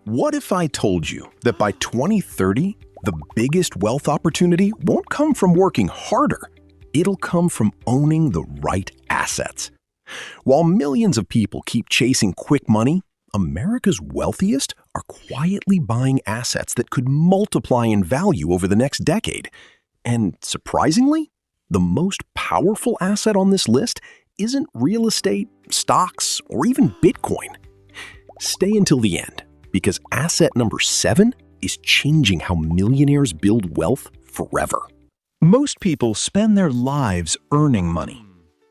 What if I told you that by 2030, the biggest wealth opportunity won't come from working harder? It'll come from owning the right assets. While millions of people keep chasing quick money, America's wealthiest are quietly buying assets that could multiply in value over the next decade. And surprisingly, the most powerful asset on this list isn't real estate, stocks, or even Bitcoin. Stay until the end, because asset number 7 is changing how millionaires build wealth forever. Most people spend their lives earning money.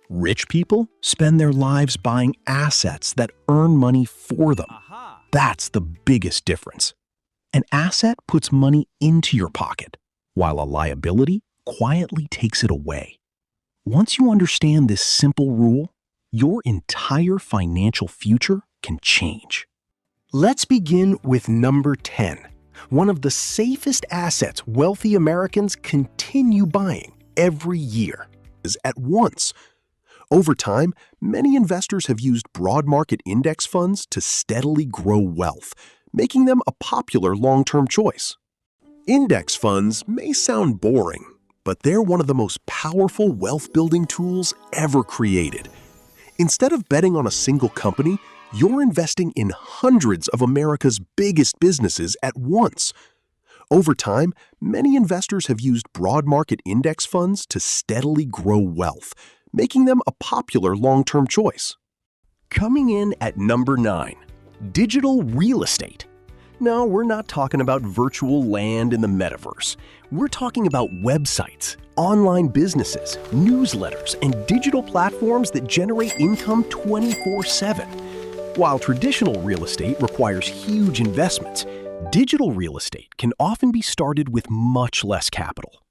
Rich people spend their lives buying assets that earn money for them. That's the biggest difference. An asset puts money into your pocket, while a liability quietly takes it away. Once you understand this simple rule, your entire financial future can change. Let's begin with number 10, one of the safest assets wealthy Americans continue buying every year, is at once. Over time, many investors have used broad market index funds to steadily grow wealth, making them a popular long-term choice. Index funds may sound boring, but they're one of the most powerful wealth-building tools ever created. Instead of betting on a single company, you're investing in hundreds of America's biggest businesses at once. Over time, many investors have used broad market index funds to steadily grow wealth, making them a popular long-term choice. Coming in at number 9, digital real estate. No, we're not talking about virtual land in the metaverse. We're talking about websites, online businesses, newsletters, and digital platforms that generate income 24/7. While traditional real estate requires huge investments, digital real estate can often be started with much less capital.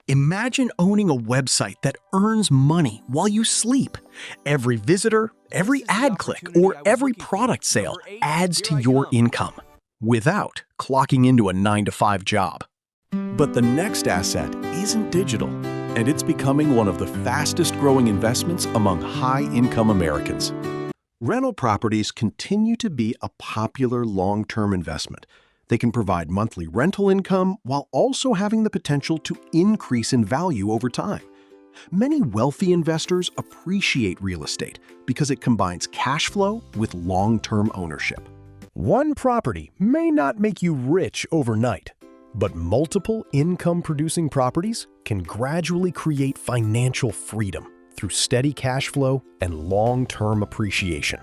Imagine owning a website that earns money while you sleep. Every visitor, every ad click, or every product sale adds to your income without clocking into a 9-to-5 job. But the next asset isn't digital, and it's becoming one of the fastest-growing investments among high-income Americans. Rental properties continue to be a popular long-term investment. They can provide monthly rental income while also having the potential to increase in value over time. Many wealthy investors appreciate real estate because it combines cash flow with long-term ownership. One property may not make you rich overnight, but multiple income-producing properties can gradually create financial freedom through steady cash flow and long-term appreciation.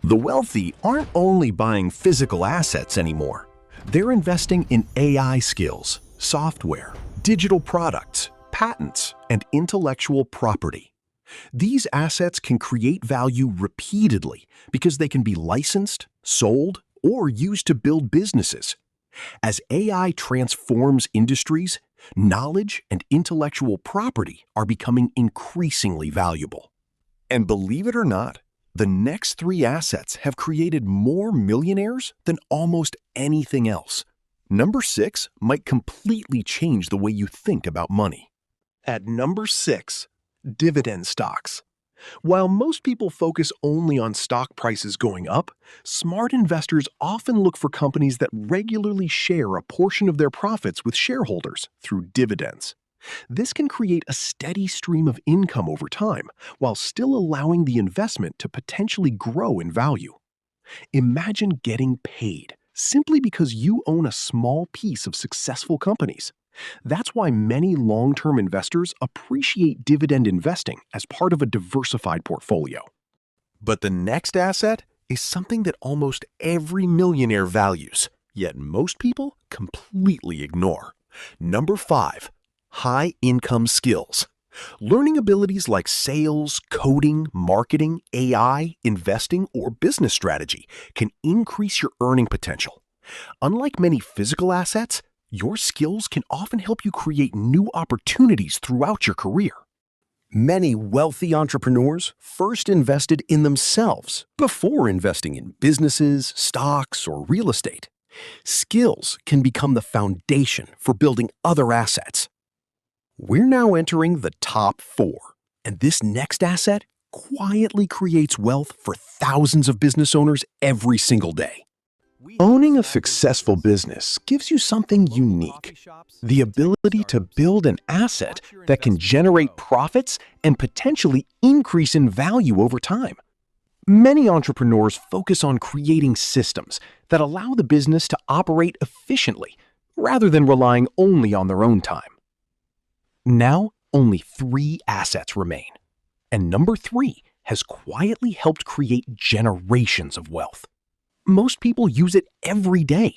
The wealthy aren't only buying physical assets anymore. They're investing in AI skills, software, digital products, patents, and intellectual property. These assets can create value repeatedly because they can be licensed, sold, or used to build businesses. As AI transforms industries, knowledge and intellectual property are becoming increasingly valuable. And believe it or not, the next 3 assets have created more millionaires than almost anything else. Number 6 might completely change the way you think about money. At number 6, dividend stocks. While most people focus only on stock prices going up, smart investors often look for companies that regularly share a portion of their profits with shareholders through dividends. This can create a steady stream of income over time, while still allowing the investment to potentially grow in value. Imagine getting paid simply because you own a small piece of successful companies. That's why many long-term investors appreciate dividend investing as part of a diversified portfolio. But the next asset is something that almost every millionaire values, yet most people completely ignore. Number 5. High-income skills. Learning abilities like sales, coding, marketing, AI, investing, or business strategy can increase your earning potential. Unlike many physical assets, your skills can often help you create new opportunities throughout your career. Many wealthy entrepreneurs first invested in themselves before investing in businesses, stocks, or real estate. Skills can become the foundation for building other assets. We're now entering the top 4, and this next asset quietly creates wealth for thousands of business owners every single day. Owning a successful business gives you something unique, the ability to build an asset that can generate profits and potentially increase in value over time. Many entrepreneurs focus on creating systems that allow the business to operate efficiently rather than relying only on their own time. Now, only 3 assets remain, and number 3 has quietly helped create generations of wealth. Most people use it every day,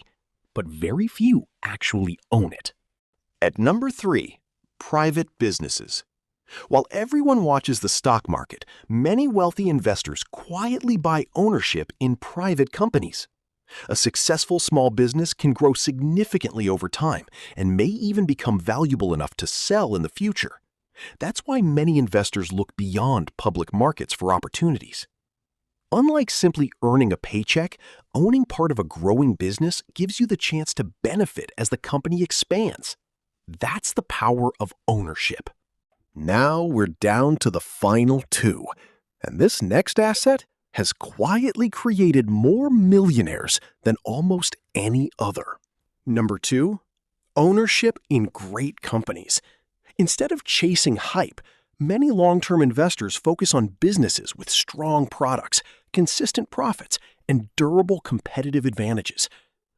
but very few actually own it. At number 3, private businesses. While everyone watches the stock market, many wealthy investors quietly buy ownership in private companies. A successful small business can grow significantly over time and may even become valuable enough to sell in the future. That's why many investors look beyond public markets for opportunities. Unlike simply earning a paycheck, owning part of a growing business gives you the chance to benefit as the company expands. That's the power of ownership. Now we're down to the final 2, and this next asset has quietly created more millionaires than almost any other. Number 2, ownership in great companies. Instead of chasing hype, many long-term investors focus on businesses with strong products, consistent profits, and durable competitive advantages.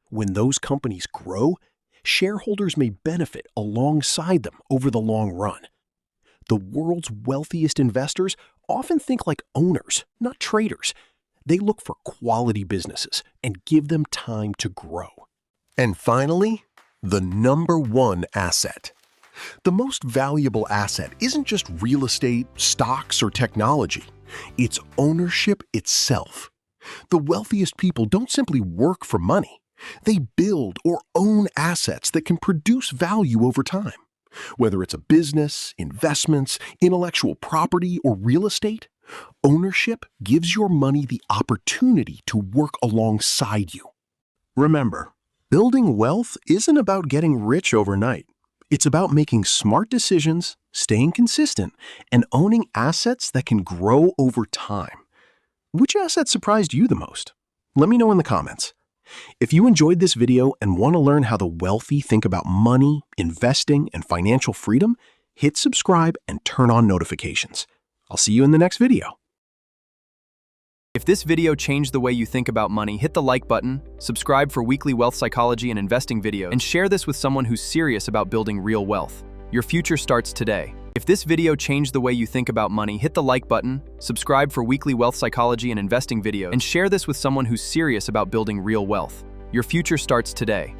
When those companies grow, shareholders may benefit alongside them over the long run. The world's wealthiest investors often think like owners, not traders. They look for quality businesses and give them time to grow. And finally, the number 1 asset. The most valuable asset isn't just real estate, stocks, or technology. It's ownership itself. The wealthiest people don't simply work for money. They build or own assets that can produce value over time. Whether it's a business, investments, intellectual property, or real estate, ownership gives your money the opportunity to work alongside you. Remember, building wealth isn't about getting rich overnight. It's about making smart decisions, staying consistent, and owning assets that can grow over time. Which asset surprised you the most? Let me know in the comments. If you enjoyed this video and want to learn how the wealthy think about money, investing, and financial freedom, hit subscribe and turn on notifications. I'll see you in the next video. If this video changed the way you think about money, hit the like button, subscribe for weekly wealth psychology and investing videos, and share this with someone who's serious about building real wealth. Your future starts today. If this video changed the way you think about money, hit the like button, subscribe for weekly wealth psychology and investing videos, and share this with someone who's serious about building real wealth. Your future starts today.